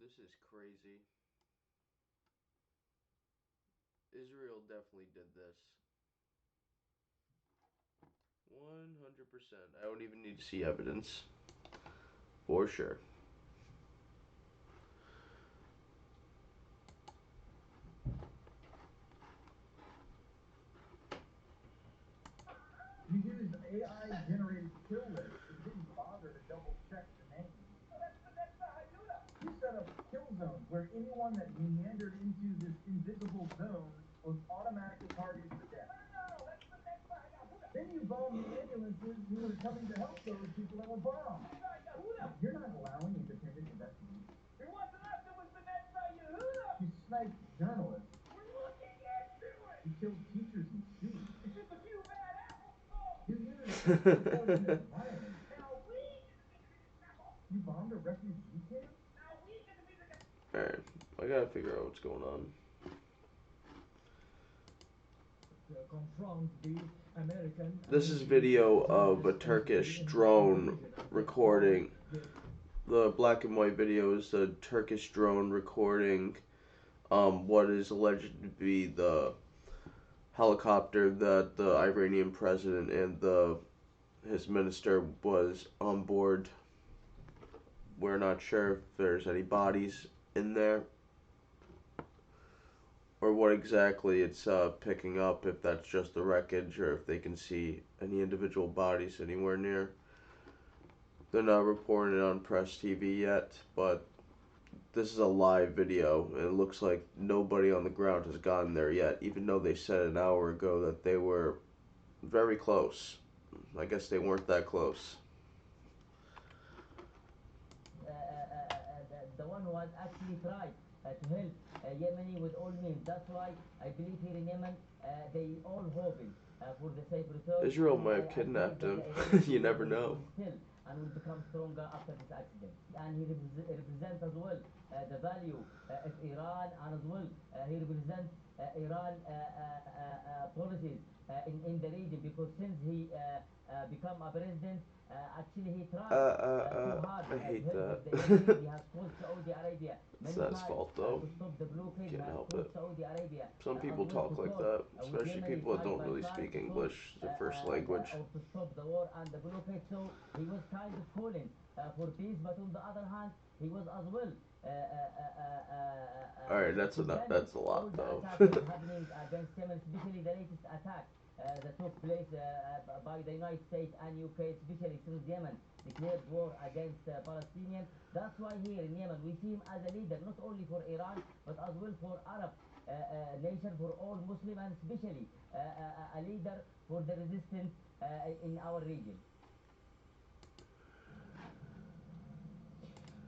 This is crazy. Israel definitely did this. 100%. I don't even need to see evidence. For sure. You used AI-generated kill lists and didn't bother to double-check the names. You set up kill zones where anyone that meandered into this invisible zone was automatically targeted for death. Then you bombed the ambulances who were coming to help those people that were bombed. You're not allowing independent investigation. It wasn't us, it was the Netzai Yehuda. You sniped journalists. We're looking into it. You killed teachers and students. It's just a few bad apples. You used unfortunate violence. Now we get to be the example. You bombed a refugee camp? Now we get to be the... Alright, I gotta figure out what's going on. Confront the American... This is video of a Turkish drone recording. The black and white video is a Turkish drone recording what is alleged to be the helicopter that the Iranian president and his minister was on board. We're not sure if there's any bodies in there or what exactly it's picking up, if that's just the wreckage or if they can see any individual bodies anywhere near. They're not reporting it on press TV yet, but this is a live video, and it looks like nobody on the ground has gotten there yet, even though they said an hour ago that they were very close. I guess they weren't that close. The one who has actually tried to help Yemeni with all means. That's why I believe here in Yemen, they all hoping for the safe return. Israel might have kidnapped him. You never know. And will become stronger after this accident. And he represents as well the value of Iran, and as well he represents Iran policies in the region, because since he become a president, actually he tried so hard I hate that. he has called Saudi Arabia It's many not his times fault though. to stop the blockade. Can't He has help called it. Saudi Arabia Some people as well talk to like talk that, with especially Yemeni people that side don't by really side speak to talk, English as their first language. or to stop the war and the blockade. So he was kind of calling for peace, but on the other hand, he was as well Alright, that's enough. That's a lot though. all the attacks happening against Yemen, especially the latest attack that took place by the United States and UK, especially since Yemen declared war against Palestinians. That's why here in Yemen we see him as a leader, not only for Iran, but as well for Arab nation, for all Muslim, and especially a leader for the resistance in our region.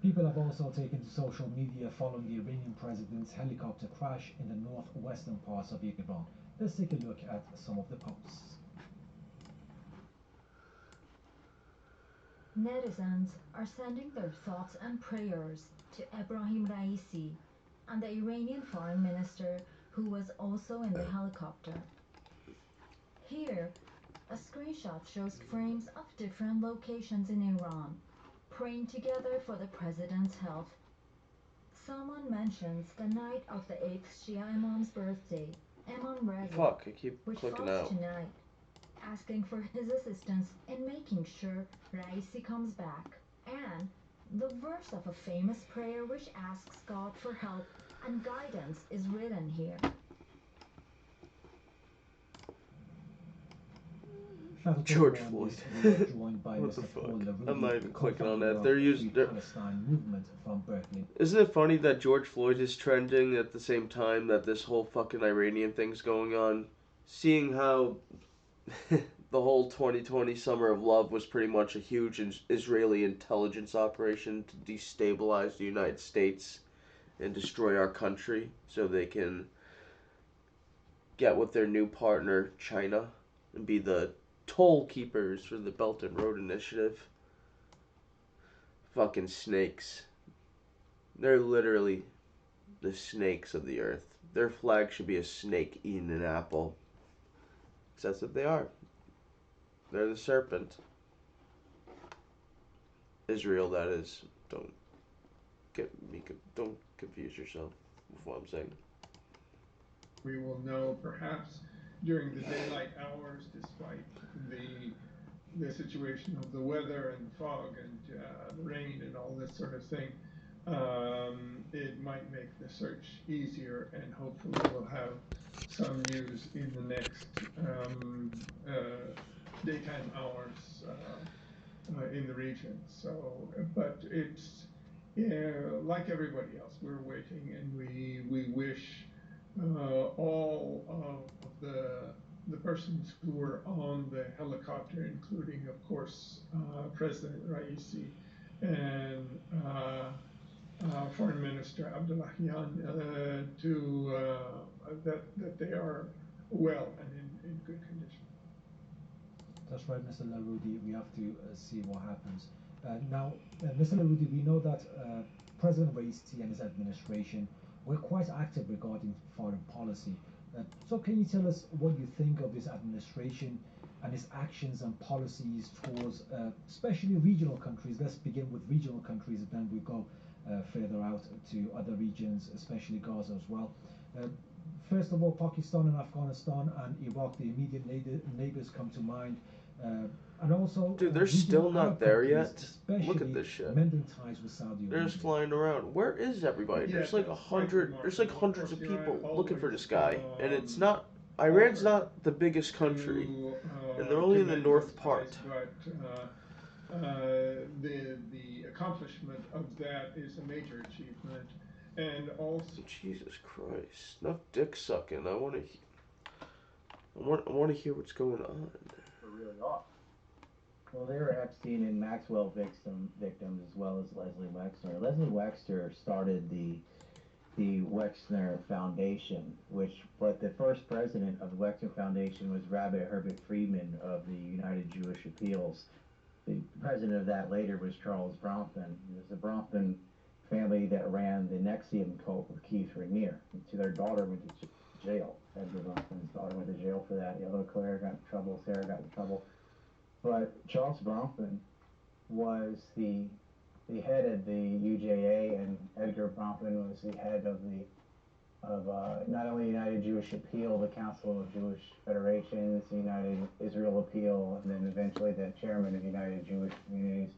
People have also taken to social media following the Iranian president's helicopter crash in the northwestern parts of Iran. Let's take a look at some of the posts. Netizens are sending their thoughts and prayers to EBRAHIM RAISI and the Iranian foreign minister, who was also in the helicopter. Here, a screenshot shows frames of different locations in Iran, praying together for the president's health. Someone mentions the night of the 8th Shia Imam's birthday, Imam Reza, Fuck, I keep which clicking falls out. tonight, asking for his assistance in making sure Raisi comes back. And the verse of a famous prayer which asks God for help and guidance is written here. George Floyd. What the fuck? I'm not even clicking on that. They're using. Isn't it funny that George Floyd is trending at the same time that this whole fucking Iranian thing's going on? Seeing how the whole 2020 Summer of Love was pretty much a huge Israeli intelligence operation to destabilize the United States and destroy our country so they can get with their new partner, China, and be the toll keepers for the Belt and Road Initiative. Fucking snakes. They're literally the snakes of the earth. Their flag should be a snake eating an apple. 'Cause that's what they are. They're the serpent. Israel, that is. Don't don't confuse yourself with what I'm saying. We will know perhaps during the daylight hours, despite the situation of the weather and fog and the rain and all this sort of thing. It might make the search easier, and hopefully we'll have some news in the next daytime hours in the region. So, but it's like everybody else, we're waiting, and we wish all of the persons who were on the helicopter, including, of course, President Raisi and Foreign Minister Abdullahian, that they are well and in good condition. That's right, Mr. Larudi. We have to see what happens. Now, Mr. Larudi, we know that President Raisi and his administration were quite active regarding foreign policy. So can you tell us what you think of this administration and its actions and policies towards especially regional countries? Let's begin with regional countries, and then we go further out to other regions, especially Gaza as well. First of all, Pakistan and Afghanistan and Iraq, the immediate neighbors come to mind. And also, dude, they're still not there yet. Look at this shit. Mending ties with Saudi Arabia. They're just flying around. Where is everybody? Yeah, there's like There's like hundreds of people looking for this guy, and it's not. Iran's not the biggest country, and they're only in the north part. But the accomplishment of that is a major achievement, and also Jesus Christ, enough dick sucking. I want to hear what's going on. Really are. Well, there are Epstein and Maxwell victims as well as Leslie Wexner. Leslie Wexner started the Wexner Foundation, but the first president of the Wexner Foundation was Rabbi Herbert Friedman of the United Jewish Appeals. The president of that later was Charles Bronfman. It was the Bronfman family that ran the Nexium cult with Keith Rainier. Their daughter went to jail. Edgar Bronfman's daughter went to jail for that. The other Claire got in trouble. Sarah got in trouble. But Charles Bronfman was the head of the UJA, and Edgar Bronfman was the head of not only United Jewish Appeal, the Council of Jewish Federations, the United Israel Appeal, and then eventually the chairman of United Jewish Communities.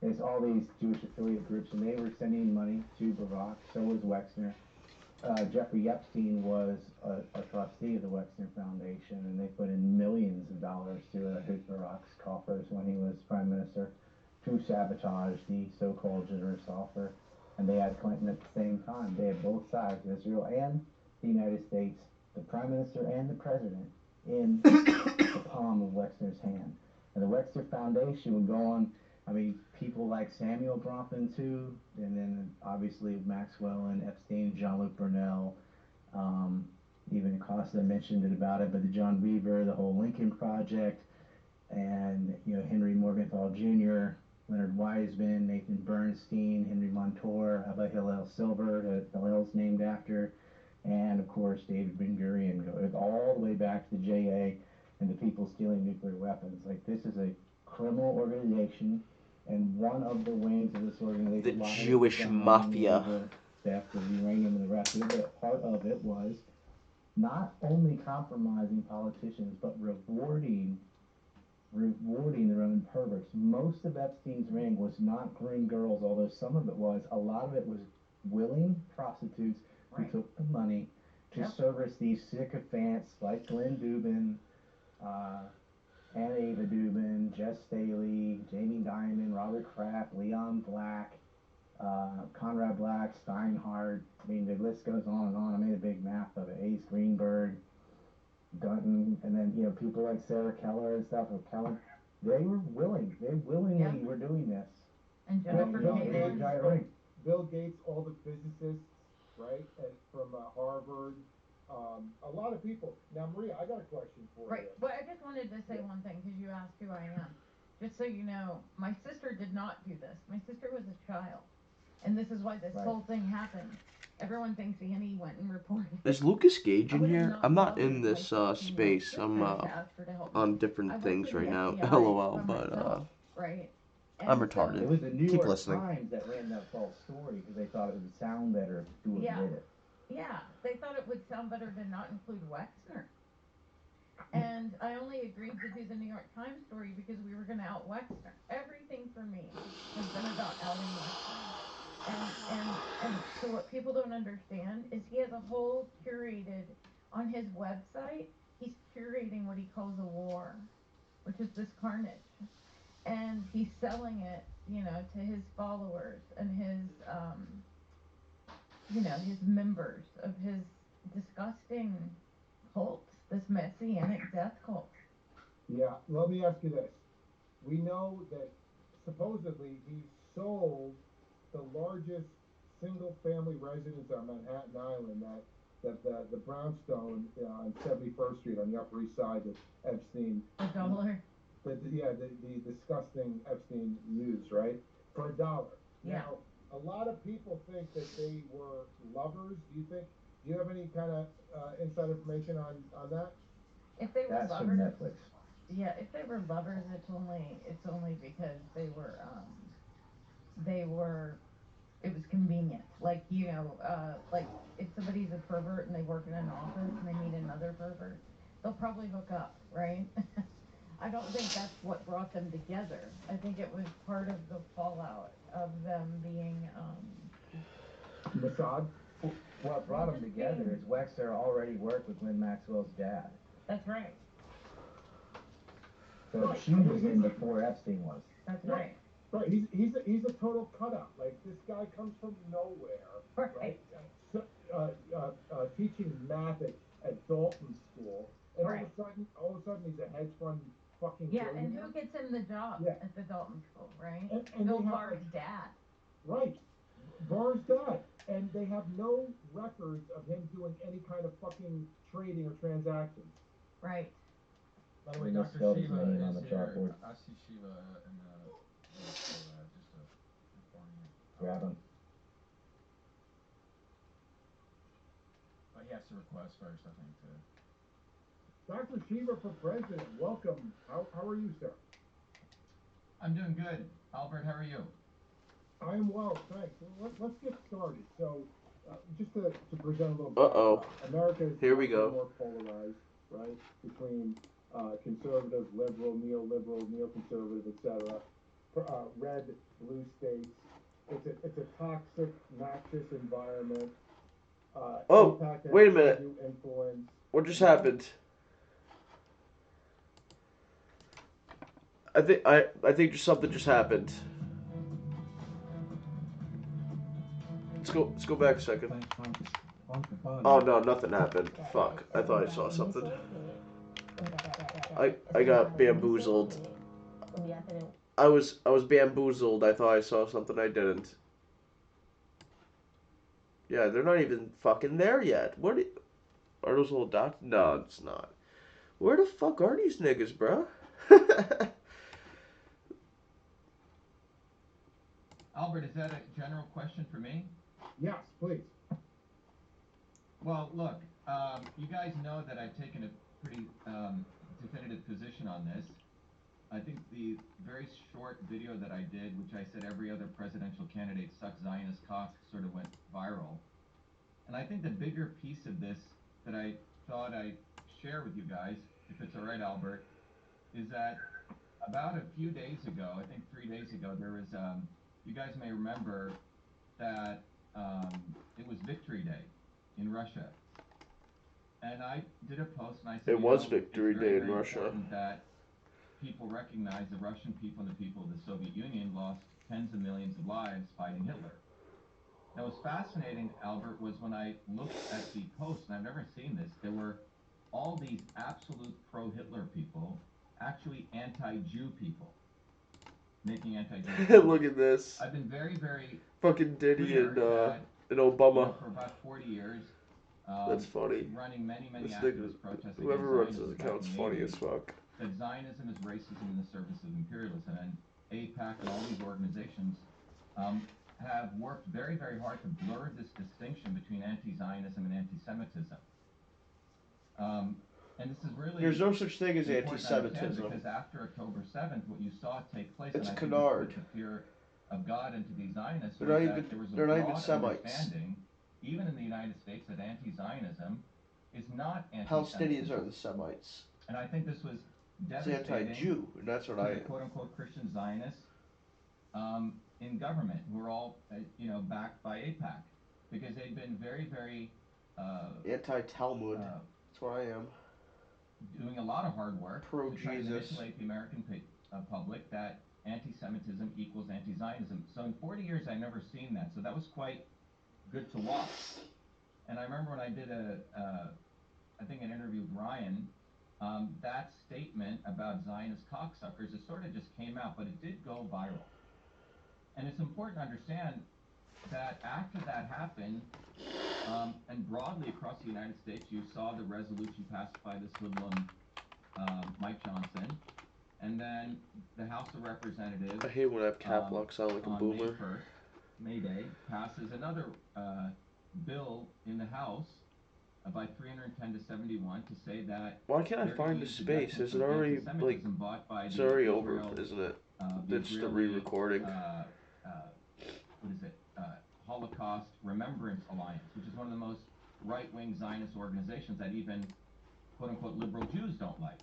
There's all these Jewish affiliate groups, and they were sending money to Barack. So was Wexner. Jeffrey Epstein was a trustee of the Wexner Foundation, and they put in millions of dollars to Barack's coffers when he was prime minister to sabotage the so-called generous offer. And they had Clinton at the same time. They had both sides, Israel and the United States, the prime minister and the president, in the palm of Wexner's hand. And the Wexner Foundation would go on. I mean, people like Samuel Bronfman too, and then obviously Maxwell and Epstein, Jean-Luc Brunel, even Costa mentioned it about it, but the John Weaver, the whole Lincoln Project, and Henry Morgenthau Jr., Leonard Wiseman, Nathan Bernstein, Henry Montour, Abba Hillel Silver, that Hillel's named after, and of course David Ben Gurion, all the way back to the JA and the people stealing nuclear weapons. Like, this is a criminal organization. And one of the wings of this organization, the Jewish mafia, theft of uranium and the rest of it, but part of it was not only compromising politicians, but rewarding their own perverts. Most of Epstein's ring was not groomed girls, although some of it was. A lot of it was willing prostitutes who took the money to service these sycophants like Glenn Dubin, Anna Ava Dubin, Jess Staley, Jamie Dimon, Robert Kraft, Leon Black, Conrad Black, Steinhardt. I mean, the list goes on and on. I made a big map of it. Ace Greenberg, Dunton, and then people like Sarah Keller and stuff, or Keller. They were willing. They willingly were doing this. And Jennifer Gates, Bill Gates, all the physicists, right, from Harvard. A lot of people. Now, Maria, I got a question for you. Right. Well, I just wanted to say one thing because you asked who I am. Just so you know, my sister did not do this. My sister was a child. And this is why this whole thing happened. Everyone thinks Annie went and reported. Is Lucas Gage in here? I'm not in this space. I'm on different things right now. LOL, but right. I'm And so, retarded. It was the New Keep York listening. Times that ran that false story because they thought it would sound better to Yeah. admit it. yeah, they thought it would sound better to not include Wexner. And I only agreed to do the New York Times story because we were going to out Wexner. Everything for me has been about outing Wexner. And so what people don't understand is he has a whole curated, on his website, he's curating what he calls a war, which is this carnage. And he's selling it, you know, to his followers and his, you know, his members of his disgusting cult, this messianic death cult. Yeah, let me ask you this. We know that supposedly he sold the largest single-family residence on Manhattan Island, the brownstone on 71st Street on the Upper East Side that Epstein. $1. The disgusting Epstein used, right? For $1. Yeah. Now, a lot of people think that they were lovers. Do you have any kind of inside information on that? If they were That's from lovers, Netflix. yeah, if they were lovers, it's only because it was convenient. Like, you know, like if somebody's a pervert and they work in an office and they meet another pervert, they'll probably hook up, right? I don't think that's what brought them together. I think it was part of the fallout of them being, Mossad? What brought them together is Wexner already worked with Ghislaine Maxwell's dad. That's right. So she was in before Epstein was. That's right. Right, he's a total cutout. Like, this guy comes from nowhere, right? Teaching math at Dalton School, and all of a sudden he's a hedge fund fucking Yeah, and billionaire. who gets him the job at the Dalton School, right? And Bill they have, Barr's dad. Right, Barr's dad, and they have no records of him doing any kind of fucking trading or transactions. Right. By the way, And Dr. spelled his Shiva name on is the here. chalkboard. I see Shiva in just informing you. Grab him. But he has to request first, I think, too. Dr. Shiva for president, welcome. How are you, sir? I'm doing good. Albert, how are you? I am well, thanks. Well, let's get started. So, just to present a little bit, America is Here we go. more polarized, right, between conservative, liberal, neoliberal, neoconservative, etc. Red, blue states. It's a toxic, noxious environment. Wait a minute. Influence. What just happened? I think just something just happened. Let's go back a second. Oh no, nothing happened. Fuck. I thought I saw something. I got bamboozled. I was bamboozled. I thought I saw something I didn't. Yeah, they're not even fucking there yet. What are those little dots? No, it's not. Where the fuck are these niggas, bro? Albert, is that a general question for me? Yes, please. Well, look, you guys know that I've taken a pretty definitive position on this. I think the very short video that I did, which I said every other presidential candidate sucks Zionist cock, sort of went viral. And I think the bigger piece of this that I thought I'd share with you guys, if it's all right, Albert, is that about a few days ago, I think 3 days ago, there was, you guys may remember that it was Victory Day in Russia. And I did a post and I said, it was Victory Day in Russia. That people recognize the Russian people and the people of the Soviet Union lost tens of millions of lives fighting Hitler. Now, what's fascinating, Albert, was when I looked at the post, and I've never seen this, there were all these absolute pro-Hitler people, actually anti-Jew people, making anti-Jew Look at this. I've been very, very fucking Diddy and Obama. You know, for about 40 years. That's funny. Running many this activist protests whoever runs his account's funny as fuck. That Zionism is racism in the service of imperialism, and AIPAC and all these organizations have worked very, very hard to blur this distinction between anti-Zionism and anti-Semitism. And this is really There's no such thing as important to understand, anti-Semitism. because after October 7th, what you saw take place, It's and I think canard. put the fear of God into these Zionists, They're was not that even- there was a they're not even broad Semites. understanding, even in the United States, that anti-Zionism is not Palestinians anti-Semitism. are the Semites. And I think this was It's devastating anti-Jew, and that's what to I the am. quote-unquote Christian Zionists in government, who are all, backed by AIPAC, because they've been very, very Anti-Talmud. That's what I am. doing a lot of hard work to try to Pro-Jesus. manipulate the American public that anti-Semitism equals anti-Zionism. So in 40 years, I've never seen that. So that was quite good to watch. And I remember when I did I think an interview with Ryan, that statement about Zionist cocksuckers, it sort of just came out, but it did go viral. And it's important to understand that after that happened, and broadly across the United States, you saw the resolution passed by this hoodlum, Mike Johnson, and then the House of Representatives, I hate when I have cap lock sound like a on boomer. May 1st, May Day, passes another bill in the House by 310 to 71 to say that. Why can't I find the space? Is it already like? It's already over, isn't it? It's the re-recording. What is it? Holocaust Remembrance Alliance, which is one of the most right-wing Zionist organizations that even quote-unquote liberal Jews don't like.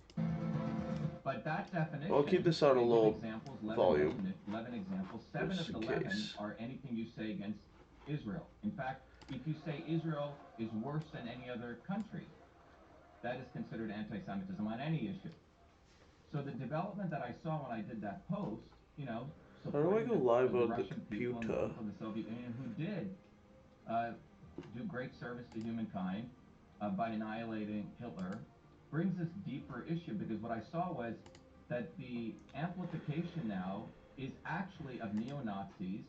But that definition. I'll keep this on a low volume. 11 examples. 7 of the 11 are anything you say against Israel. In fact, if you say Israel is worse than any other country, that is considered anti-Semitism on any issue. So the development that I saw when I did that post, how do I go live on the Russian people and the computer? people of the Soviet Union who did do great service to humankind by annihilating Hitler, brings this deeper issue, because what I saw was that the amplification now is actually of neo-Nazis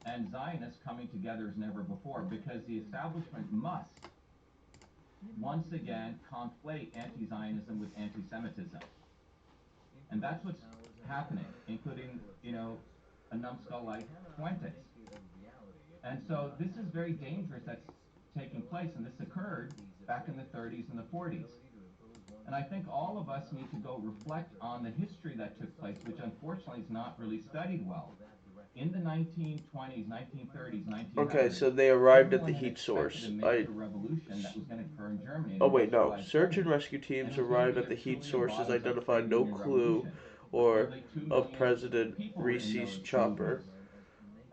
and Zionists coming together as never before, because the establishment must once again conflate anti-Zionism with anti-Semitism. And that's what's happening, including, a numbskull like Fuentes. And so this is very dangerous that's taking place, and this occurred back in the 30s and the 40s. And I think all of us need to go reflect on the history that took place, which unfortunately is not really studied well. In the 1920s, 1930s, 1900s. Okay, so they arrived at the heat source. Revolution that was going to occur in Germany. Oh wait, no. Search and rescue teams arrived at the heat sources, identified no clue or of President RAISI's chopper.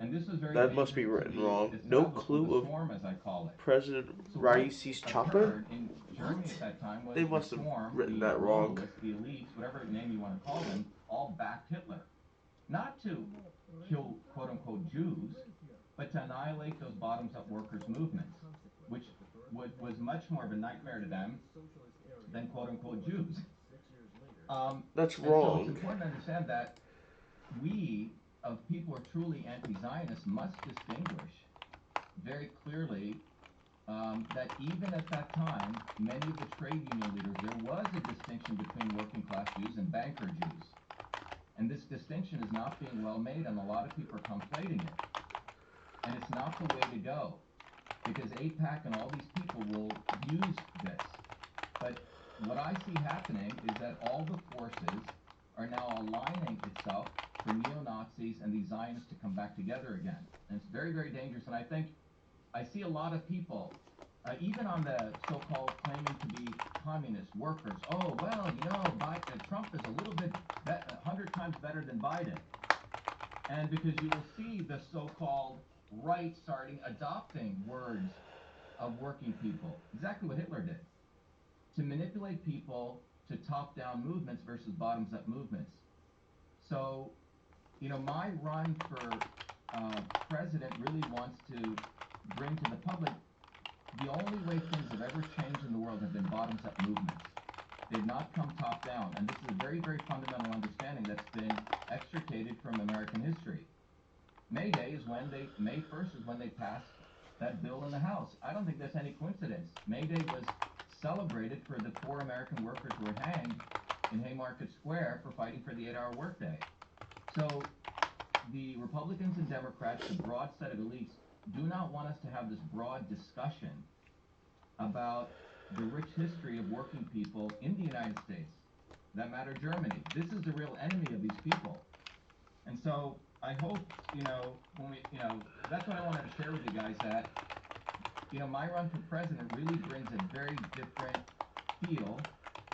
And this was very that must be written wrong. No clue of President RAISI's chopper? In Germany at that time was they must have written that wrong. The elites, whatever name you want to call them, all backed Hitler. Not to kill quote-unquote Jews, but to annihilate those bottoms-up workers' movements, which was much more of a nightmare to them than quote-unquote Jews. That's So wrong. it's important to understand that we, of people who are truly anti-Zionist, must distinguish very clearly that even at that time, many of the trade union leaders, there was a distinction between working-class Jews and banker Jews. And this distinction is not being well made, and a lot of people are conflating it. And it's not the way to go, because AIPAC and all these people will use this. But what I see happening is that all the forces are now aligning itself for neo-Nazis and the Zionists to come back together again. And it's very, very dangerous. And I think I see a lot of people, even on the so-called claiming to be communist workers, oh, well, Trump is a little bit, 100 times better than Biden. And because you will see the so-called right starting adopting words of working people, exactly what Hitler did, to manipulate people to top-down movements versus bottoms-up movements. So, my run for president really wants to bring to the public the only way things have ever changed in the world have been bottoms-up movements. They've not come top-down, and this is a very, very fundamental understanding that's been extricated from American history. May 1st is when they passed that bill in the House. I don't think that's any coincidence. May Day was celebrated for the 4 American workers who were hanged in Haymarket Square for fighting for the 8-hour workday. So the Republicans and Democrats, the broad set of elites, do not want us to have this broad discussion about the rich history of working people in the United States, that matter Germany. This is the real enemy of these people. And so I hope, when that's what I wanted to share with you guys, that, my run for president really brings a very different feel.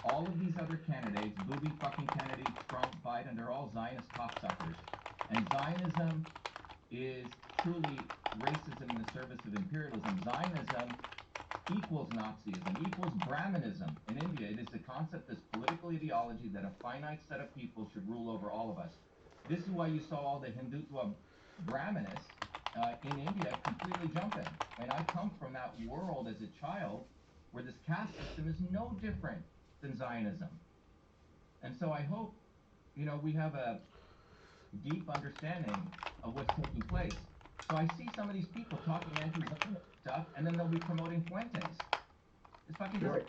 All of these other candidates, booby fucking Kennedy, Trump, Biden, they're all Zionist cocksuckers. And Zionism is truly racism in the service of imperialism. Zionism equals Nazism, equals Brahmanism in India. It is the concept, this political ideology that a finite set of people should rule over all of us. This is why you saw all the Hindutva Brahmanists in India completely jumping. And I come from that world as a child where this caste system is no different than Zionism. And so I hope, we have a deep understanding of what's taking place. So I see some of these people talking anti-Zionist stuff, and then they'll be promoting Fuentes. It's fucking Right.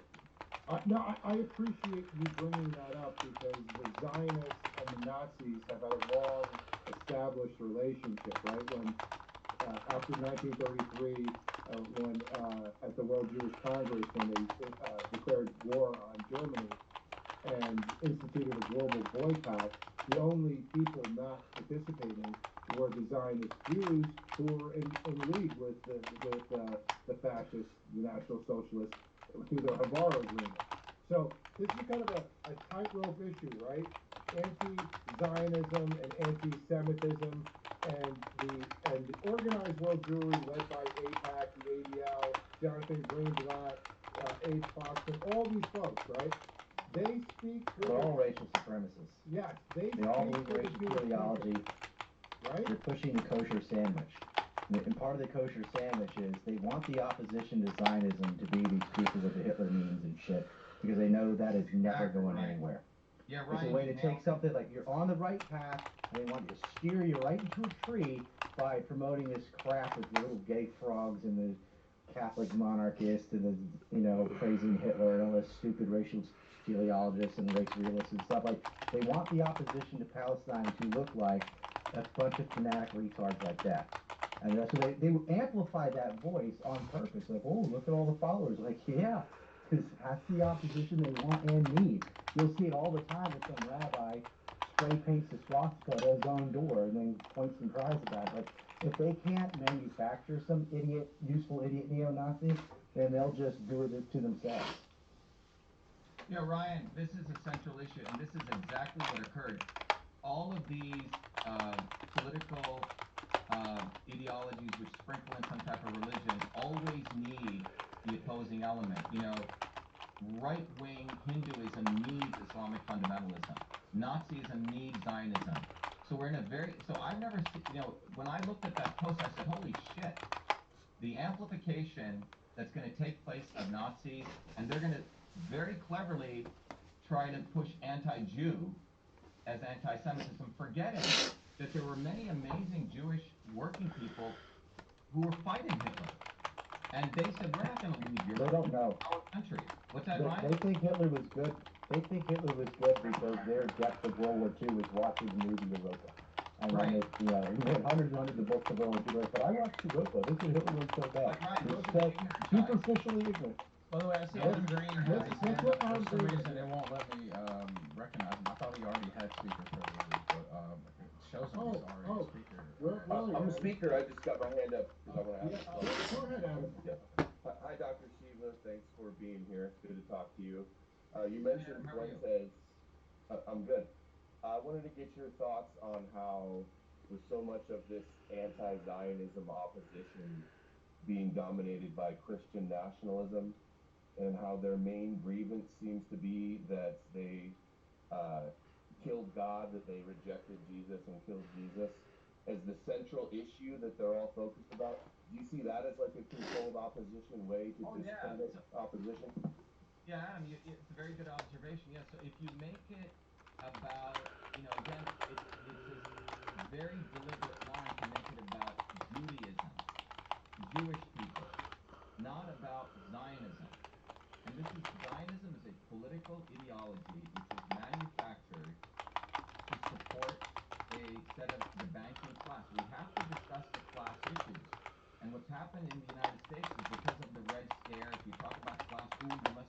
No, I appreciate you bringing that up because the Zionists and the Nazis have had a long established relationship, right? When after 1933, when at the World Jewish Congress, when they declared war on Germany and instituted a global boycott, the only people not participating were the Zionist Jews who were in league with the fascists, the National Socialists, through the Havara Agreement. So this is kind of a tightrope issue, right? Anti-Zionism and anti-Semitism and the organized world Jewry led by AIPAC, the ADL, Jonathan Greenblatt, Abe Foxman, all these folks, right? They speak for They're all racial supremacists. Yes, they all speak believe for the racial Jewish ideology. people, right? They're pushing the kosher sandwich. And part of the kosher sandwich is they want the opposition to Zionism to be these people with the Hitler memes and shit, because they know that is never going anywhere. Yeah, It's a way to take something like you're on the right path, and they want to steer you right into a tree by promoting this crap with the little gay frogs and the Catholic monarchists and the, praising Hitler and all this stupid racial teleologists and race realists and stuff. Like, they want the opposition to Palestine to look like a bunch of fanatic retards like that. And so they amplify that voice on purpose. Like, oh, look at all the followers. Like, yeah, because that's the opposition they want and need. You'll see it all the time with some rabbi spray paints the swastika at his own door and then points and cries about it. Like, if they can't manufacture some useful idiot neo-Nazi, then they'll just do it to themselves. Yeah, Ryan, this is a central issue, and this is exactly what occurred. All of these political ideologies which sprinkle in some type of religion always need the opposing element. Right-wing Hinduism needs Islamic fundamentalism. Nazism needs Zionism. So we're in so I've never seen, when I looked at that post, I said, holy shit, the amplification that's going to take place of Nazis, and they're going to very cleverly try to push anti-Jew as anti-Semitism, forgetting that there were many amazing Jewish working people who were fighting Hitler. And they said, we're not going to leave Europe. They don't know. Our country. What's that, Ryan? They think Hitler was good. They think Hitler was good because their depth of World War II was watching the movie Europa. And right. Then we read hundreds and hundreds of books of World War II, but I watched Europa. This is Hitler was so bad. But Ryan, those It's are the ignorant guys. superficially ignorant. By the way, I see Adam Green has his hand what up. For Adam some Green reason, is. it won't let me recognize him. I thought he already had speaker privileges, but it shows him he's already a speaker. I'm a speaker. I just got my hand up because I want to ask. Go ahead, Adam. Hi, Dr. Shiva. Thanks for being here. It's good to talk to you. You mentioned Fuentes. I'm good. I wanted to get your thoughts on how, with so much of this anti-Zionism opposition being dominated by Christian nationalism, and how their main grievance seems to be that they killed God, that they rejected Jesus and killed Jesus, as the central issue that they're all focused about. Do you see that as like a controlled opposition way to discredit opposition? Yeah, Adam, it's a very good observation. Yeah, so if you make it about, again, it's this very deliberate line to make it about Judaism, Jewish people, not about Zionism. And Zionism is a political ideology which is manufactured to support a set of the banking class. We have to discuss the class issues. And what's happened in the United States is because of the Red Scare, if you talk about class, you must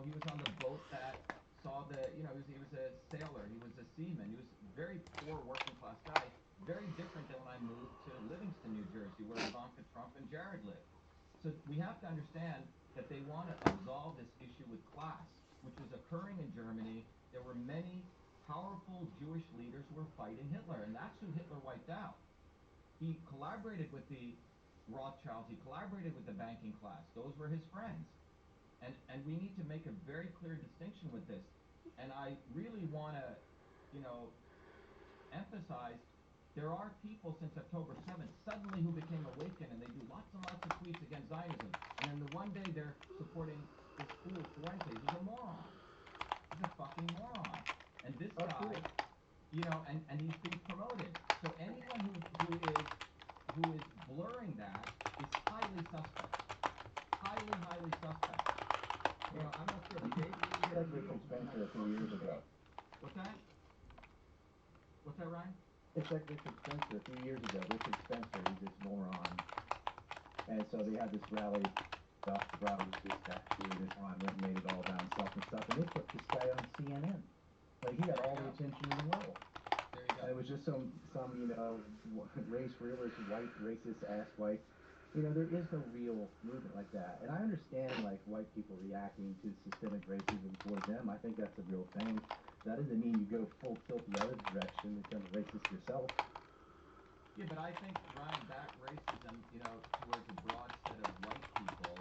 he was on the boat that saw the, he was a sailor, he was a seaman, he was a very poor working class guy, very different than when I moved to Livingston, New Jersey, where Ivanka Trump and Jared live. So we have to understand that they want to absolve this issue with class, which was occurring in Germany. There were many powerful Jewish leaders who were fighting Hitler, and that's who Hitler wiped out. He collaborated with the Rothschilds, he collaborated with the banking class. Those were his friends. And we need to make a very clear distinction with this. And I really want to, emphasize there are people since October 7th suddenly who became awakened, and they do lots and lots of tweets against Zionism. And then the one day they're supporting this fool Fuentes, who's a moron. He's a fucking moron. And this guy, and he's being promoted. So anyone who is blurring that is highly suspect. Highly suspect. I'm not sure. You said Richard Spencer a few years ago. What's that? What's that, Ryan? It's like Richard Spencer a few years ago. Richard Spencer, he's this moron. And so they had this rally, this statue, this moron went and made it all about himself and stuff. And they put this guy on CNN. Like, he got all the attention in the world. There you go. And it was just some race realist, white, racist ass white. There is no real movement like that. And I understand, like, white people reacting to systemic racism towards them. I think that's a real thing. That doesn't mean you go full tilt the other direction and become racist yourself. Yeah, but I think, Ryan, that racism, towards a broad set of white people,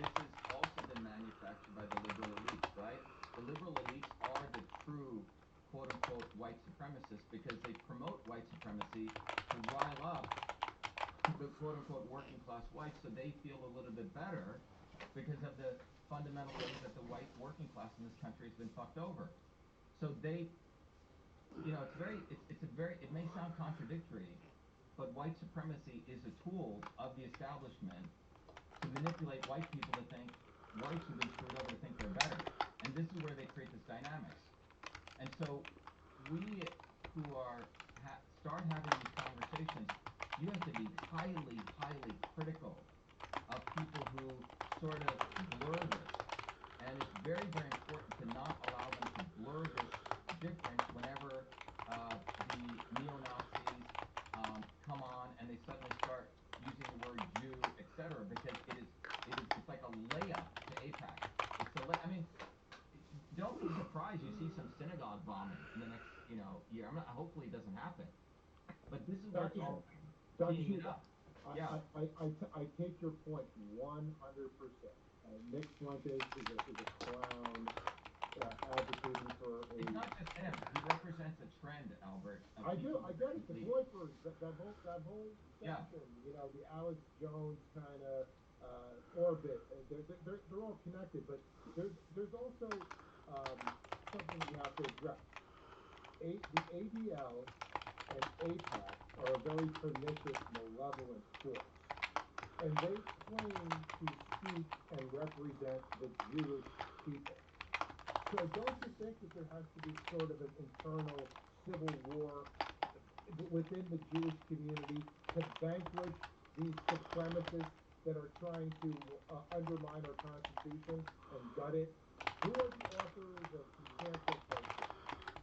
this has also been manufactured by the liberal elites, right? The liberal elites are the true, quote-unquote, white supremacists because they promote white supremacy to rile up the quote-unquote working class whites so they feel a little bit better because of the fundamental ways that the white working class in this country has been fucked over. So they, it may sound contradictory, but white supremacy is a tool of the establishment to manipulate white people to think, whites who've been screwed over to think they're better. And this is where they create this dynamics. And so we who are, start having these conversations, you have to be highly critical of people who sort of blur this. And it's very important to not allow them to blur this difference whenever the neo-Nazis come on and they suddenly start using the word Jew, etc., because it's like a layup to AIPAC. Don't be surprised you see some synagogue bombing in the next year. Hopefully it doesn't happen. But this is where it's all teaming up. I take your point 100%. Nick Fuentes is a clown advocating for a... It's not just him. He represents a trend, Albert. I get it. The Boyfers, that whole section, the Alex Jones kind of orbit, they're all connected, but there's also something we have to address. The ADL and AIPAC are a very pernicious, malevolent force. And they claim to speak and represent the Jewish people. So don't you think that there has to be sort of an internal civil war within the Jewish community to vanquish these supremacists that are trying to undermine our Constitution and gut it? Who are the authors of some cancel culture?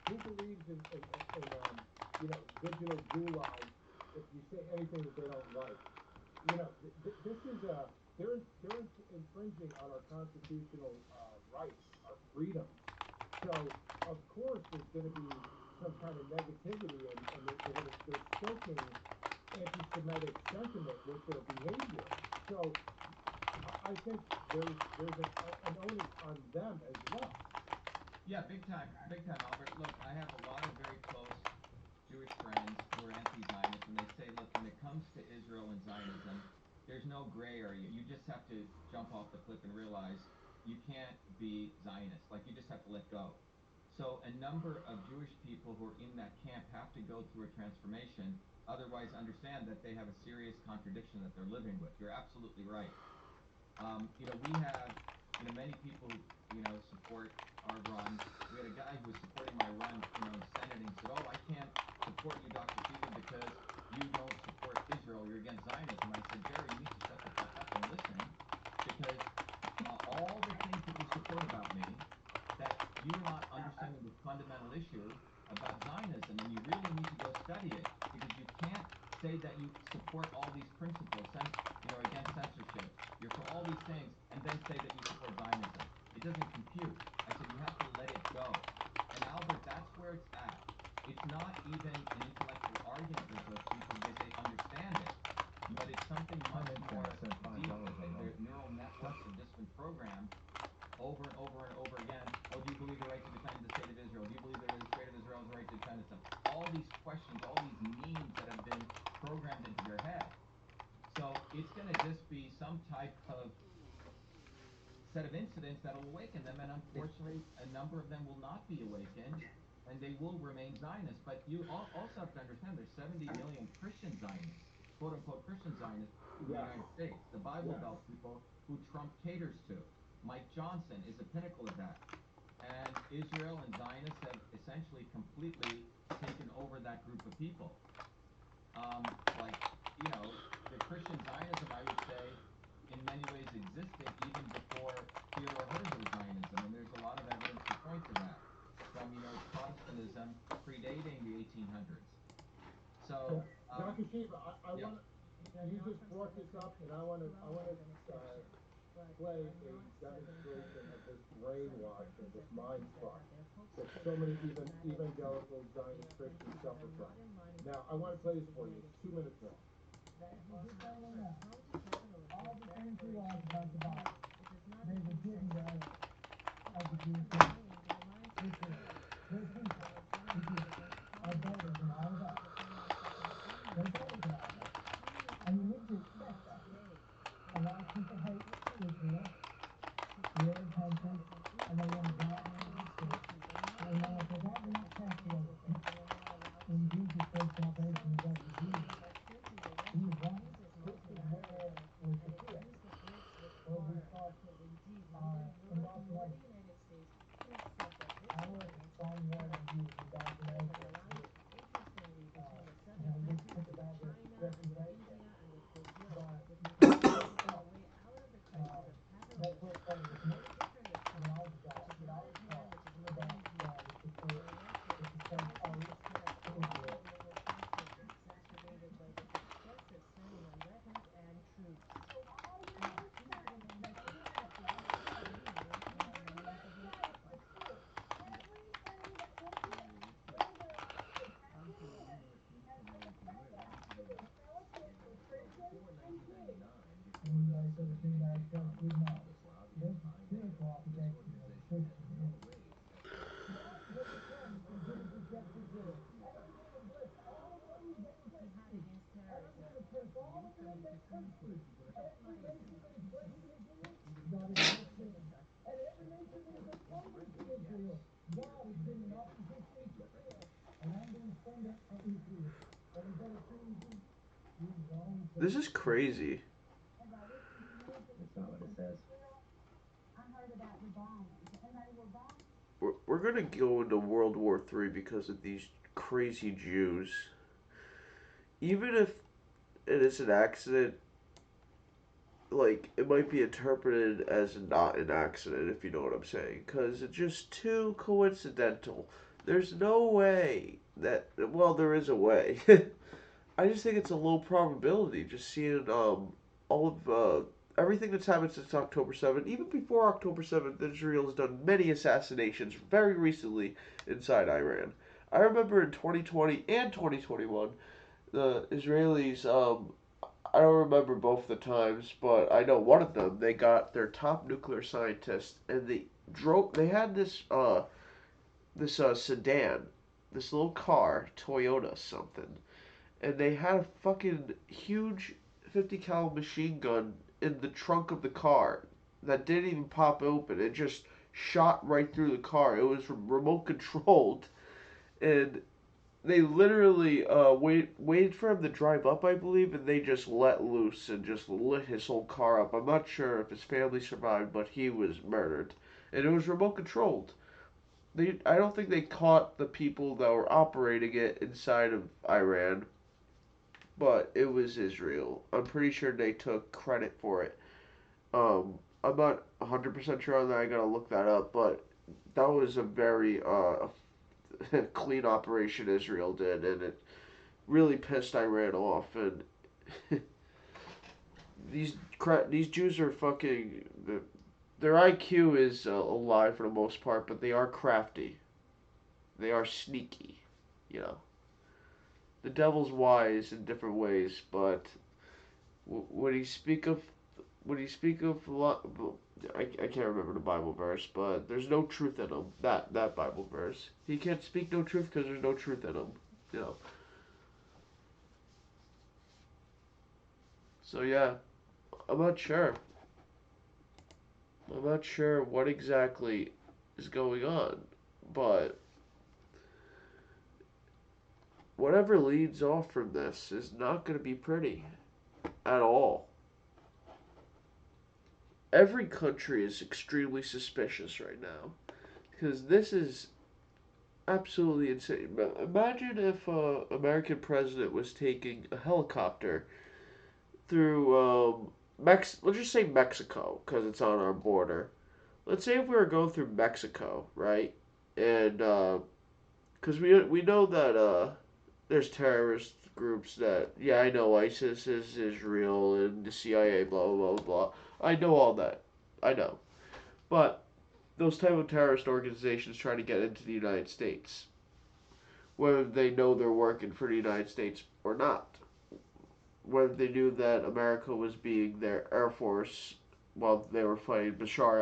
Who believes in digital gulag if you say anything that they don't like? This is they're infringing on our constitutional rights, our freedoms. So of course there's going to be some kind of negativity, and they're stoking anti-Semitic sentiment with their behavior. So I think there's an onus on them as well. Yeah, big time, Albert. Look, I have a lot of very close Jewish friends who are anti-Zionist, and they say, look, when it comes to Israel and Zionism, there's no gray area. You just have to jump off the cliff and realize you can't be Zionist. Like, you just have to let go. So a number of Jewish people who are in that camp have to go through a transformation, otherwise understand that they have a serious contradiction that they're living with. You're absolutely right. We have many people who support our run. We had a guy who was supporting my run in Senate, and he said, oh, I can't support you, Dr. Shiva, because you don't support Israel. You're against Zionism. I said, Jerry, you need to shut the fuck up and listen, because all the things that you support about me, fundamental issue about Zionism, and you really need to go study it, because you can't say that you support all these principles, against censorship, you're for all these things, and then say that you support Zionism. It doesn't compute. I said you have to let it go. And Albert, that's where it's at. It's not even an intellectual argument with those people because they understand it, but it's something much more deep. Their neural networks have just been programmed over and over and over again. Oh, do you believe the right to defend the state of Israel? Do you believe the state of Israel has the right to defend itself? All these questions, all these memes that have been programmed into their head. So it's going to just be some type of set of incidents that will awaken them, and unfortunately, a number of them will not be awakened, and they will remain Zionists. But you also have to understand there's 70 million Christian Zionists, quote-unquote Christian Zionists in the United States, the Bible Belt people who Trump caters to. Mike Johnson is a pinnacle of that. And Israel and Zionists have essentially completely taken over that group of people. The Christian Zionism, I would say, in many ways existed even before Theodore Herzl's Zionism, and there's a lot of evidence to point to that from, Protestantism predating the 1800s. So, Dr. Shiva, I want you just brought this up, and I want to play a demonstration of this brainwashing, this mind fuck that so many evangelical Zionist Christians suffer from. Now, I want to play this for you. It's 2 minutes long. All the things we like about the Bible, they were given to us as a Jewish people. They're people, are better than all of us. They're better than all of us. And you need to accept that. A lot of people hate Israel, the other countries, and they want to drive them into the street. And now, if they don't want capitalism, when Jesus said salvation is of the Jews, he was right. This is where was the twist. Where we thought, in Mark 11, our primary view of indoctrination is, we think about the reputation, but that's what's funny with me. When I was a guy, we always talk about God as the first ode to Israel. Anybody said the United States would know. This spiritual obligation of the Christian is. Look at them, the Jews reject Israel. And I'm going to bless all those that bless me. And I'm going to curse all of them that curse me. Every nation that is blessing Israel, God is blessing them. And every nation that is opposing Israel, God is in opposition to them. And I'm going to send out Israel. And we better praise him. This is crazy. That's not what it says. I heard about the bombings, and they were bombs. We're gonna go into World War III because of these crazy Jews. Even if it is an accident, like, it might be interpreted as not an accident, if you know what I'm saying, because it's just too coincidental. There's no way that, well, there is a way. I just think it's a low probability, just seeing all of everything that's happened since October 7th. Even before October 7th, Israel has done many assassinations very recently inside Iran. I remember in 2020 and 2021, the Israelis, I don't remember both the times, but I know one of them, they got their top nuclear scientist, and they had this sedan, this little car, Toyota something, and they had a fucking huge 50 cal machine gun in the trunk of the car that didn't even pop open. It just shot right through the car. It was remote controlled, and they literally waited for him to drive up, I believe, and they just let loose and just lit his whole car up. I'm not sure if his family survived, but he was murdered, and it was remote controlled. I don't think they caught the people that were operating it inside of Iran, but it was Israel. I'm pretty sure they took credit for it. I'm not 100% sure on that. I gotta look that up, but that was a very clean operation Israel did, and it really pissed Iran off. And these Jews are fucking. Their IQ is a lie for the most part, but they are crafty. They are sneaky, you know. The devil's wise in different ways, but when he speak of I can't remember the Bible verse, but there's no truth in him. That Bible verse. He can't speak no truth because there's no truth in him, you know. So yeah, I'm not sure. I'm not sure what exactly is going on, but whatever leads off from this is not going to be pretty at all. Every country is extremely suspicious right now because this is absolutely insane. Imagine if an American president was taking a helicopter through let's just say Mexico because it's on our border. Let's say if we were going through Mexico, right? And because we know that there's terrorist groups that, yeah, I know ISIS is Israel and the CIA, blah blah blah blah. I know all that. I know, but those type of terrorist organizations try to get into the United States, whether they know they're working for the United States or not, whether they knew that America was being their air force while they were fighting Bashar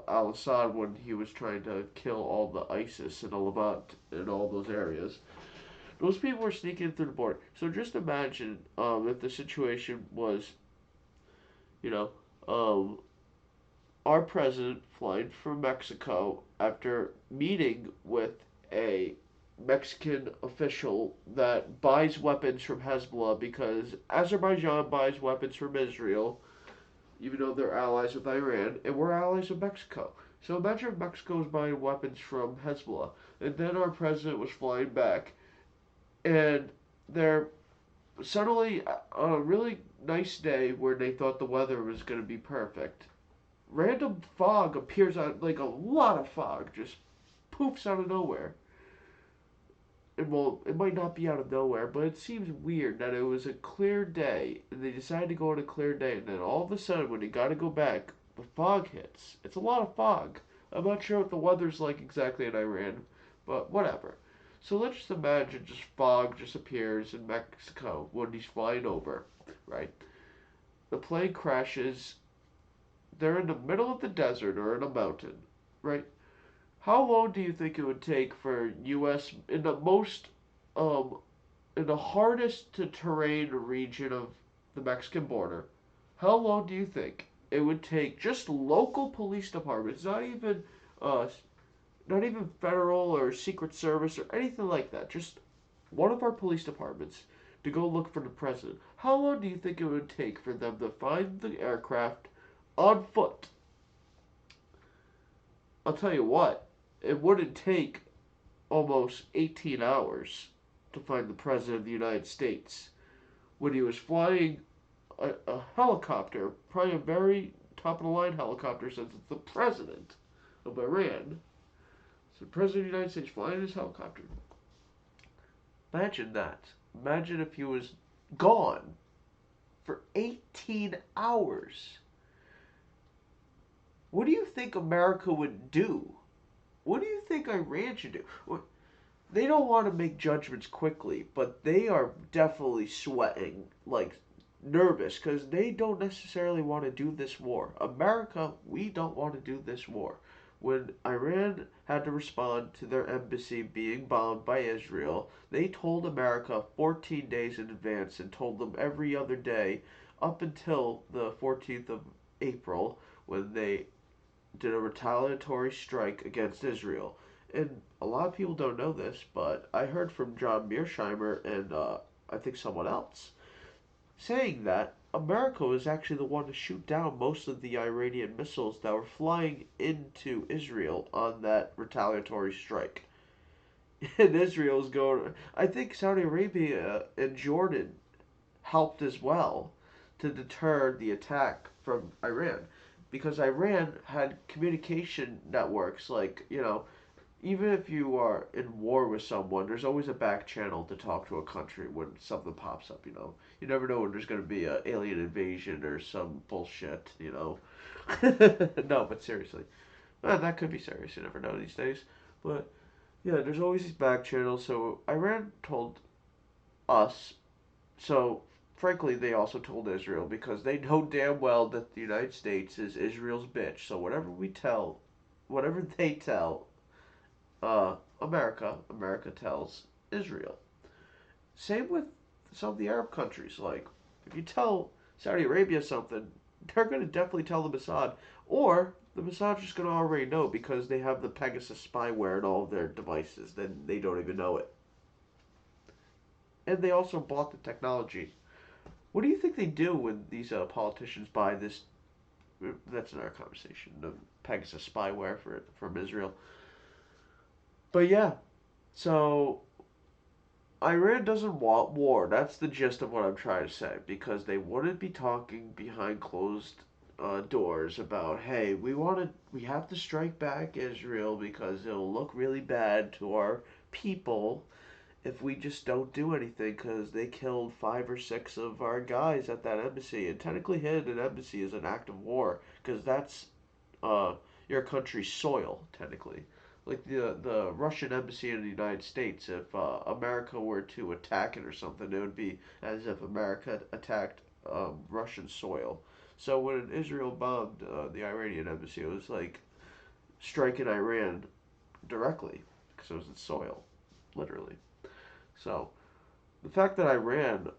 al-Assad when he was trying to kill all the ISIS in the Levant and all those areas. Those people were sneaking through the border. So just imagine if the situation was, you know, our president flying from Mexico after meeting with a Mexican official that buys weapons from Hezbollah because Azerbaijan buys weapons from Israel, even though they're allies with Iran, and we're allies with Mexico. So imagine if Mexico is buying weapons from Hezbollah, and then our president was flying back, and they're suddenly on a really nice day where they thought the weather was going to be perfect. Random fog appears out, like a lot of fog, just poofs out of nowhere. And well, it might not be out of nowhere, but it seems weird that it was a clear day, and they decided to go on a clear day, and then all of a sudden, when they got to go back, the fog hits. It's a lot of fog. I'm not sure what the weather's like exactly in Iran, but whatever. So let's just imagine just fog just appears in Mexico when he's flying over, right? The plane crashes. They're in the middle of the desert or in a mountain, right? How long do you think it would take for U.S. in the in the hardest to terrain region of the Mexican border? How long do you think it would take just local police departments, not even federal or Secret Service or anything like that, just one of our police departments to go look for the president? How long do you think it would take for them to find the aircraft on foot? I'll tell you what, it wouldn't take almost 18 hours to find the President of the United States when he was flying a helicopter, probably a very top of the line helicopter since it's the President of Iran. So the President of the United States flying his helicopter. Imagine that. Imagine if he was gone for 18 hours. What do you think America would do? What do you think Iran should do? They don't want to make judgments quickly, but they are definitely sweating, like nervous, because they don't necessarily want to do this war. America, we don't want to do this war. When Iran had to respond to their embassy being bombed by Israel, they told America 14 days in advance and told them every other day up until the 14th of April when they did a retaliatory strike against Israel. And a lot of people don't know this, but I heard from John Mearsheimer and I think someone else saying that America was actually the one to shoot down most of the Iranian missiles that were flying into Israel on that retaliatory strike. And Israel's going. I think Saudi Arabia and Jordan helped as well to deter the attack from Iran, because Iran had communication networks like, even if you are in war with someone, there's always a back channel to talk to a country when something pops up, you know. You never know when there's going to be an alien invasion or some bullshit, you know. No, but seriously. That could be serious, you never know these days. But, yeah, there's always these back channels, so Iran told us, so frankly, they also told Israel because they know damn well that the United States is Israel's bitch. So whatever they tell America, America tells Israel. Same with some of the Arab countries. Like, if you tell Saudi Arabia something, they're going to definitely tell the Mossad. Or the Mossad's just going to already know because they have the Pegasus spyware in all of their devices. Then they don't even know it. And they also bought the technology. What do you think they do when these politicians buy this? That's another conversation. The Pegasus spyware from Israel. But yeah, so Iran doesn't want war. That's the gist of what I'm trying to say. Because they wouldn't be talking behind closed doors about, hey, we have to strike back Israel because it'll look really bad to our people if we just don't do anything because they killed 5 or 6 of our guys at that embassy. And technically, hitting an embassy is an act of war because that's uh, your country's soil, technically. Like the Russian embassy in the United States, if America were to attack it or something, it would be as if America attacked Russian soil. So when Israel bombed the Iranian embassy, it was like striking Iran directly because it was its soil, literally. So the fact that Iran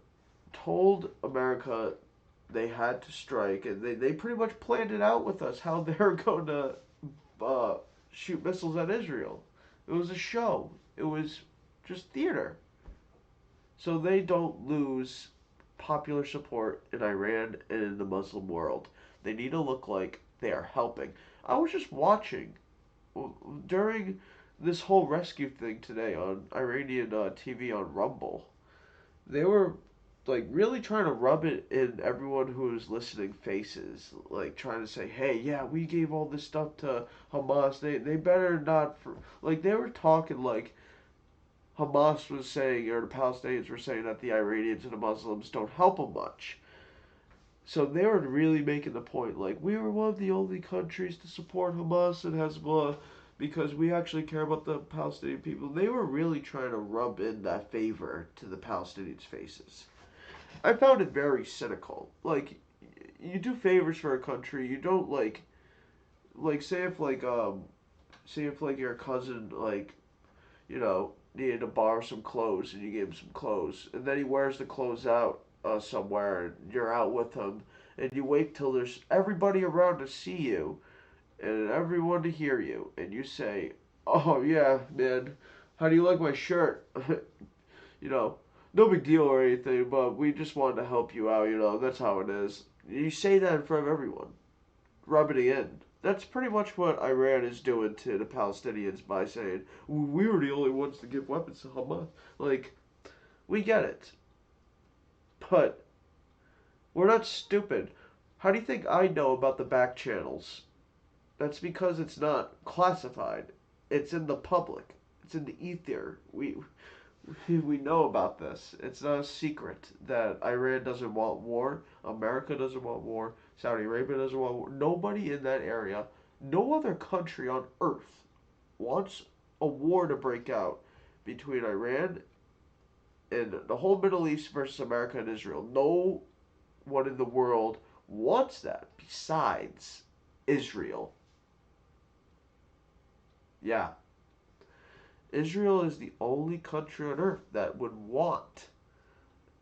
told America they had to strike, and they pretty much planned it out with us how they were going to uh, shoot missiles at Israel. It was a show. It was just theater. So they don't lose popular support in Iran and in the Muslim world. They need to look like they are helping. I was just watching during this whole rescue thing today on Iranian TV on Rumble. They were like really trying to rub it in everyone who was listening faces, like trying to say, "Hey, yeah, we gave all this stuff to Hamas. They better not." Like they were talking like Hamas was saying, or the Palestinians were saying that the Iranians and the Muslims don't help them much. So they were really making the point, like we were one of the only countries to support Hamas and Hezbollah because we actually care about the Palestinian people. They were really trying to rub in that favor to the Palestinians' faces. I found it very cynical. Like, you do favors for a country, you don't like say if like your cousin needed to borrow some clothes and you gave him some clothes, and then he wears the clothes out somewhere, and you're out with him, and you wait till there's everybody around to see you and everyone to hear you, and you say, "Oh yeah, man, how do you like my shirt?" you know, no big deal or anything, but we just wanted to help you out, that's how it is. You say that in front of everyone, rubbing it in. That's pretty much what Iran is doing to the Palestinians by saying, we were the only ones to give weapons to Hamas. Like, we get it. But we're not stupid. How do you think I know about the back channels? That's because it's not classified. It's in the public. It's in the ether. We know about this. It's not a secret that Iran doesn't want war, America doesn't want war, Saudi Arabia doesn't want war. Nobody in that area, no other country on earth wants a war to break out between Iran and the whole Middle East versus America and Israel. No one in the world wants that besides Israel. Yeah. Israel is the only country on earth that would want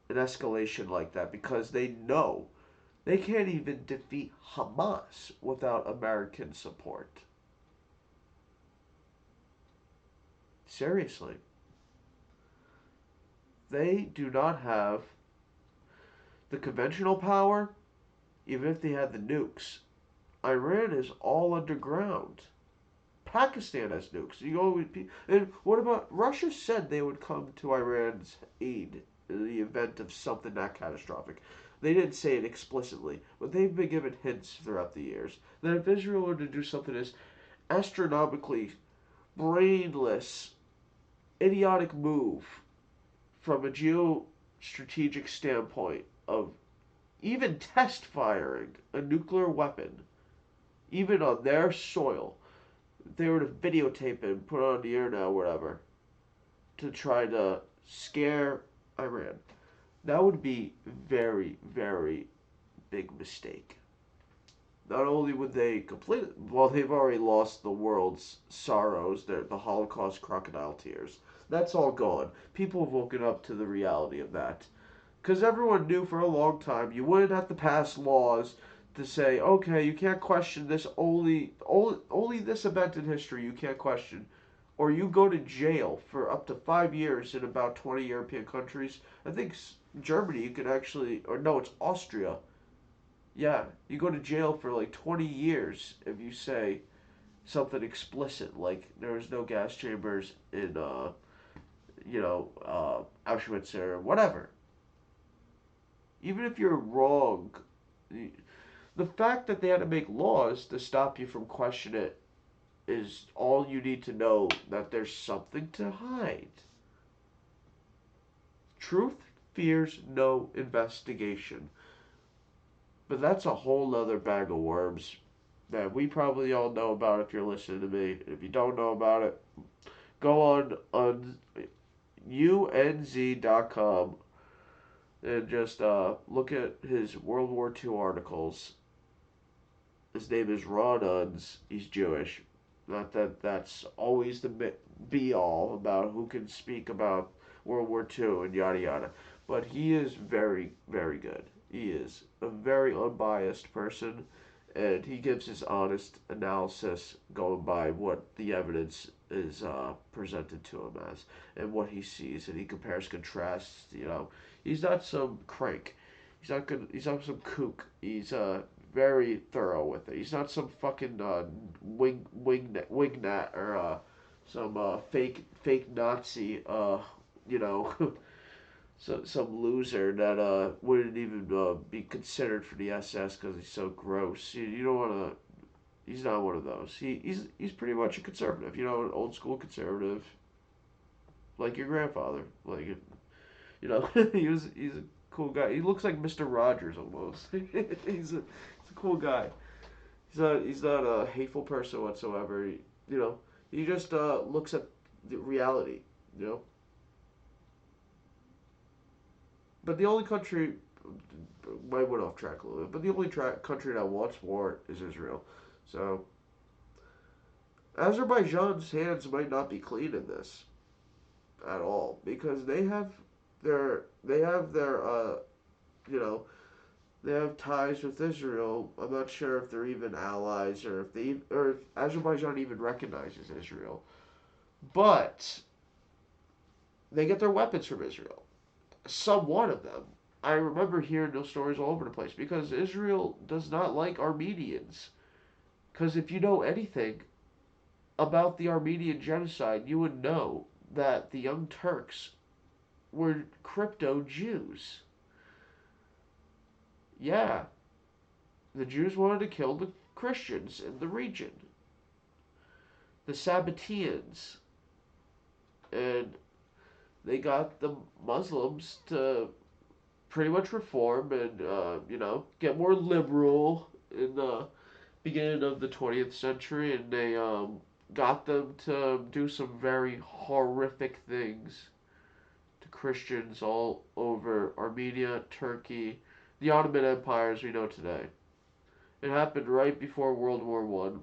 an escalation like that because they know they can't even defeat Hamas without American support. Seriously. They do not have the conventional power, even if they had the nukes. Iran is all underground. Pakistan has nukes. And what about Russia said they would come to Iran's aid in the event of something that catastrophic. They didn't say it explicitly, but they've been given hints throughout the years that if Israel were to do something as astronomically brainless, idiotic move from a geostrategic standpoint of even test firing a nuclear weapon, even on their soil. If they were to videotape it and put it on the internet or whatever to try to scare Iran, that would be very, very big mistake. Not only would they completely, well, they've already lost the world's sorrows, the Holocaust crocodile tears. That's all gone. People have woken up to the reality of that. Because everyone knew for a long time you wouldn't have to pass laws to say, okay, you can't question this, only this event in history you can't question. Or you go to jail for up to 5 years in about 20 European countries. I think Germany you can actually, or no, it's Austria. Yeah, you go to jail for like 20 years if you say something explicit like there was no gas chambers in, Auschwitz or whatever. Even if you're wrong, the fact that they had to make laws to stop you from questioning it is all you need to know that there's something to hide. Truth fears no investigation. But that's a whole nother bag of worms that we probably all know about if you're listening to me. If you don't know about it, go on unz.com and just look at his World War II articles. His name is Ron Unz. He's Jewish. Not that that's always the be all about who can speak about World War II and yada yada. But he is very, very good. He is a very unbiased person, and he gives his honest analysis going by what the evidence is presented to him as and what he sees, and he compares, contrasts. He's not some crank. He's not good. He's not some kook. He's very thorough with it. He's not some fucking wingnut or some fake Nazi. So some loser that wouldn't even be considered for the SS because he's so gross. You don't want to. He's not one of those. He's pretty much a conservative. An old school conservative, like your grandfather. He's a cool guy. He looks like Mr. Rogers almost. he's a cool guy. He's not a hateful person whatsoever. He just looks at the reality. But the only country, I went off track a little bit, but the only country that wants war is Israel. So, Azerbaijan's hands might not be clean in this at all because they have their they have ties with Israel. I'm not sure if they're even allies or if Azerbaijan even recognizes Israel, but they get their weapons from Israel. Somewhat of them. I remember hearing those stories all over the place because Israel does not like Armenians. Because if you know anything about the Armenian genocide, you would know that the Young Turks were crypto Jews. Yeah, the Jews wanted to kill the Christians in the region, the Sabbateans, and they got the Muslims to pretty much reform and get more liberal in the beginning of the 20th century, and they got them to do some very horrific things to Christians all over Armenia, Turkey, the Ottoman Empire as we know today. It happened right before World War One,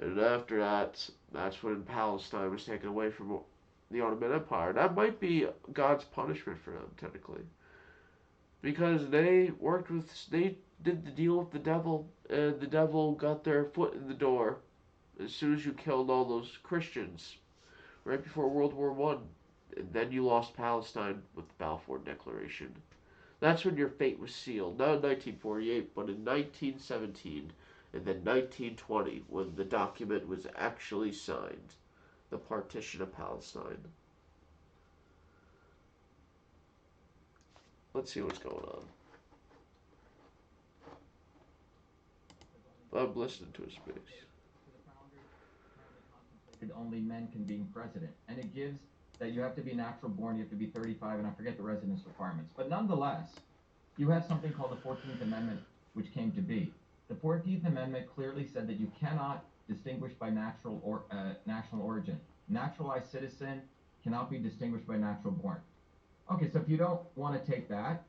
and after that, that's when Palestine was taken away from the Ottoman Empire. That might be God's punishment for them, technically. Because they did the deal with the devil, and the devil got their foot in the door as soon as you killed all those Christians, right before World War One. And then you lost Palestine with the Balfour Declaration. That's when your fate was sealed, not in 1948, but in 1917, and then 1920, when the document was actually signed. The partition of Palestine. Let's see what's going on. I'm listening to his speech. restricted only men can being president. And it gives that you have to be natural born, you have to be 35, and I forget the residence requirements. But nonetheless, you have something called the 14th Amendment, which came to be. The 14th Amendment clearly said that you cannot distinguish by national origin. Naturalized citizen cannot be distinguished by natural born. Okay, so if you don't want to take that,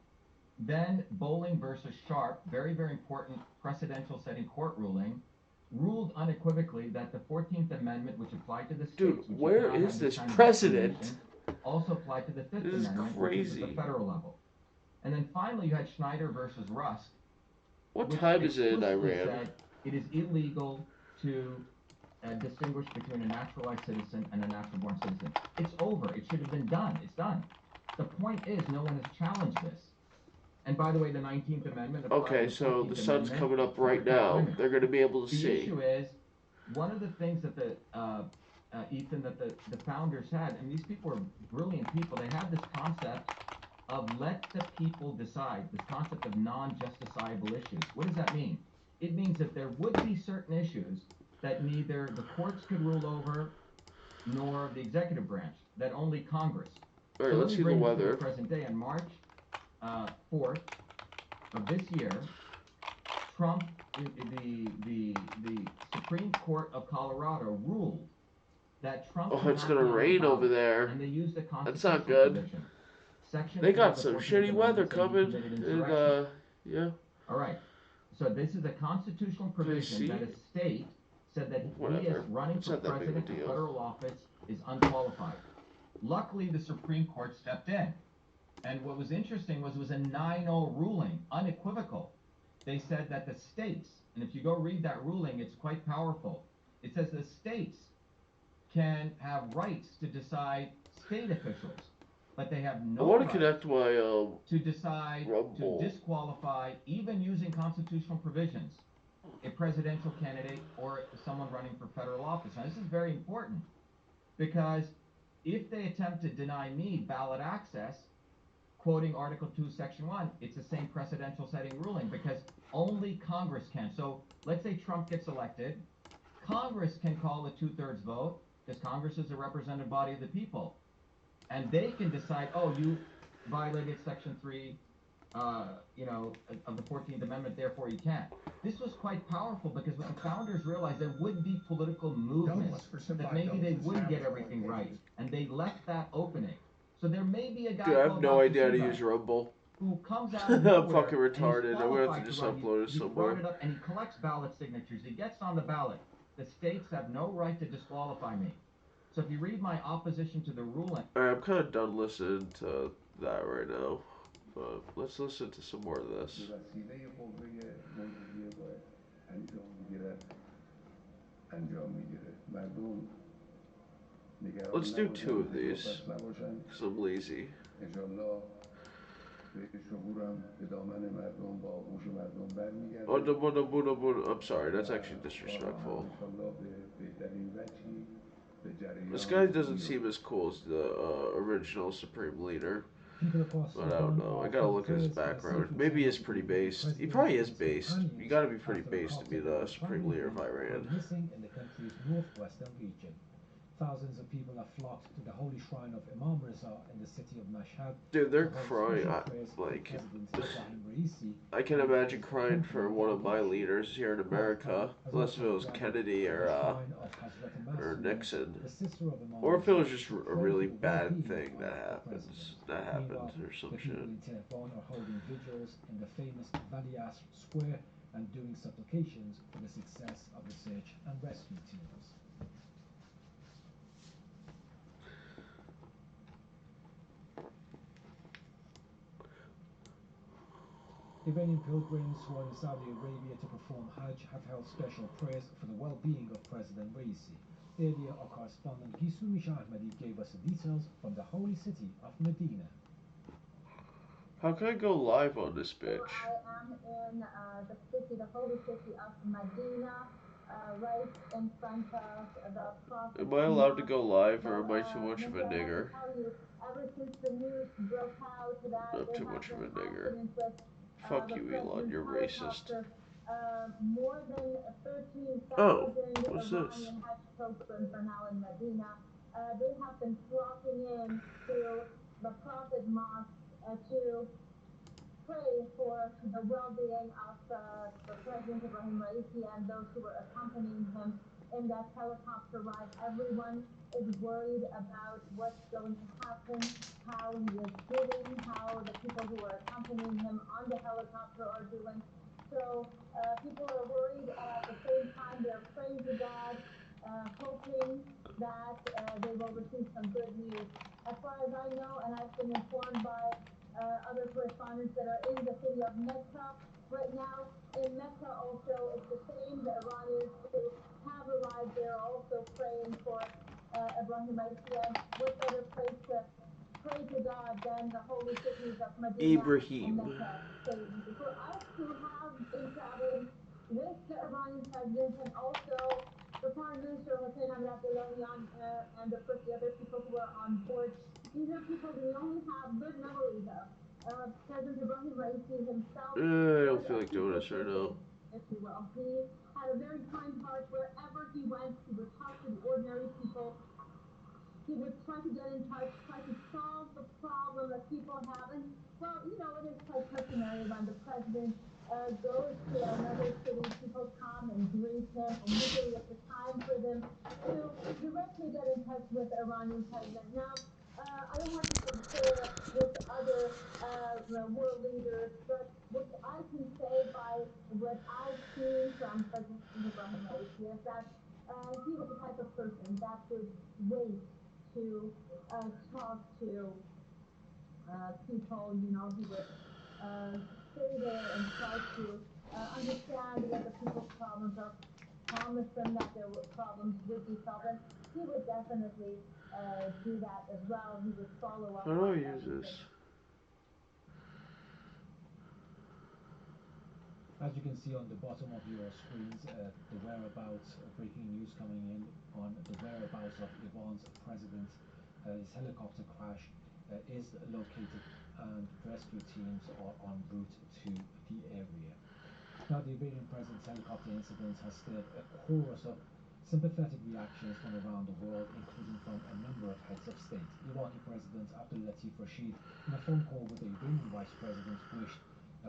then Bowling versus Sharp, very, very important precedential setting court ruling, ruled unequivocally that the 14th Amendment, which applied to the states, Dude, where is this precedent? Also applied to the Fifth Amendment, which is at the federal level. And then finally, you had Schneider versus Rust. What time is it in Iran? Said it is illegal to distinguish between a naturalized citizen and a natural-born citizen. It's over. It should have been done. It's done. The point is, no one has challenged this. And by the way, the 19th Amendment... Okay, so the sun's coming up right now. They're going to be able to see. The issue is, one of the things that Ethan, that the founders had, and these people are brilliant people, they had this concept of let the people decide, this concept of non-justiciable issues. What does that mean? It means that there would be certain issues that neither the courts could rule over nor the executive branch, that only Congress. All right, let's see the weather. Present day on March 4th of this year, Trump, the Supreme Court of Colorado ruled that Trump. Oh, it's gonna rain over there. And they used the That's not good. They got some shitty weather coming. And, yeah. All right. So this is a constitutional provision that a state said that he is running for president of federal office is unqualified. Luckily, the Supreme Court stepped in. And what was interesting was it was a 9-0 ruling, unequivocal. They said that the states, and if you go read that ruling, it's quite powerful. It says the states can have rights to decide state officials, but they have no right to decide to disqualify, even using constitutional provisions, a presidential candidate or someone running for federal office. Now, this is very important because if they attempt to deny me ballot access, quoting Article 2, Section 1, it's the same precedential setting ruling because only Congress can. So let's say Trump gets elected. Congress can call a 2/3 vote because Congress is a representative body of the people. And they can decide, oh, you violated Section 3, of the 14th Amendment, therefore you can't. This was quite powerful because what the founders realized there would be political movements that maybe they wouldn't get everything right. And they left that opening. So there may be a guy. Dude, I have no idea how to use Rumble. Who comes out of nowhere. I'm fucking retarded. I'm gonna have to just upload it somewhere. He brought it up and he collects ballot signatures. He gets on the ballot. The states have no right to disqualify me. So if you read my opposition to the ruling. Alright, I'm kind of done listening to that right now. But let's listen to some more of this. Let's do 2 of these, because I'm lazy. Oh, I'm sorry, that's actually disrespectful. This guy doesn't seem as cool as the original Supreme Leader. But I don't know. I gotta look at his background. Maybe he is pretty based. He probably is based. You gotta be pretty based to be the Supreme Leader of Iran. Thousands of people have flocked to the holy shrine of Imam Reza in the city of Mashhad. Dude, they're crying. I can imagine crying for one of my leaders here in America, unless if it was Kennedy or Nixon, or if it was just a really bad thing that happened or some shit. Holding vigils in the famous Valias Square and doing supplications for the success of the search and rescue teams. Iranian pilgrims who are in Saudi Arabia to perform Hajj have held special prayers for the well-being of President Raisi. Earlier, our correspondent Gisumi Ahmadi gave us the details from the holy city of Medina. How can I go live on this bitch? I am in the holy city of Medina, right in front of the Prophet. Am I allowed to go live, or am I too much of a nigger? Ever since the news broke out that I'm too much of a nigger. Fuck you, Elon, you're racist. more than Oh, 13,000 what's this? Iranian Hajj pilgrims are now in Medina. They have been flocking in to the Prophet Mosque to pray for the well-being of the President Ibrahim Raisi and those who were accompanying him in that helicopter ride. Everyone is worried about what's going to happen, how he is doing, how the people who are accompanying him on the helicopter are doing. So people are worried, and at the same time, they're praying to God, hoping that they will receive some good news. As far as I know, and I've been informed by other correspondents that are in the city of Mecca right now. In Mecca also, it's the same. The Iranians who have arrived there are also praying for Ibrahim Raisi. And what better place to pray to God than the holy cities of Medina and Ibrahim. Mecca? So for us who have been traveling with the Iranian president and also the Foreign Minister Hossein Amir Abdullahian and of course the other people who are on board, these are people we only have good memories of. President Ibrahim Raisi himself I was don't feel a like doing people this right person, now. if you will. He had a very kind heart. Wherever he went, he would talk to the ordinary people. He would try to get in touch, try to solve the problem that people have. And, well, it is quite customary when the president goes to another city, people come and greet him, and usually it's a time for them to directly get in touch with the Iranian president. Now, I don't want to compare with other world leaders, but what I can say by what I've seen from President Ibrahim Raisi is that he was the type of person that would wait to talk to people. He would stay there and try to understand what the people's problems are, promise them that their problems would be solved. And he would definitely do that as well. He would follow up How do I on use everything. this? As you can see on the bottom of your screens, the whereabouts, breaking news coming in on the whereabouts of Iran's president. His helicopter crash is located and rescue teams are en route to the area. Now, the Iranian president's helicopter incident has stirred a chorus of sympathetic reactions from around the world, including from a number of heads of state. Iraqi President Abdul Latif Rashid, in a phone call with the Iranian vice president, wished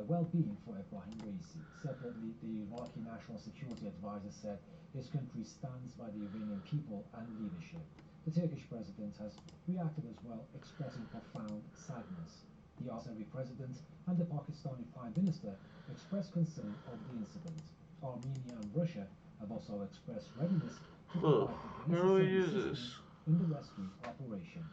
well-being for Ibrahim Raisi. Separately, the Iraqi National Security Advisor said his country stands by the Iranian people and leadership. The Turkish president has reacted as well, expressing profound sadness. The Azeri president and the Pakistani Prime Minister expressed concern over the incident. Armenia and Russia have also expressed readiness to provide How do I necessary use assistance this? in the rescue operation.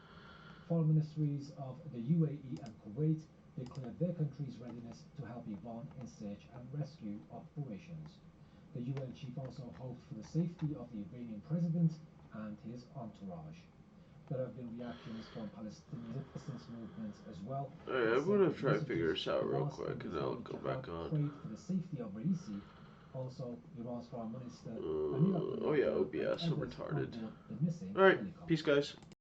Foreign ministries of the UAE and Kuwait declared their country's readiness to help Iran in search and rescue operations. The UN chief also hoped for the safety of the Iranian president and his entourage. There have been reactions from Palestinian resistance movements as well. Alright, I'm gonna Separate try to figure messages. this out real Abbas quick and and his then I'll Islamic go Jihad back on. prayed for the safety of Raisi. Also, Iran's foreign minister Amir Oh yeah, Abdullahian and OBS, I'm others on retarded. board the missing Alright, helicopter. peace guys.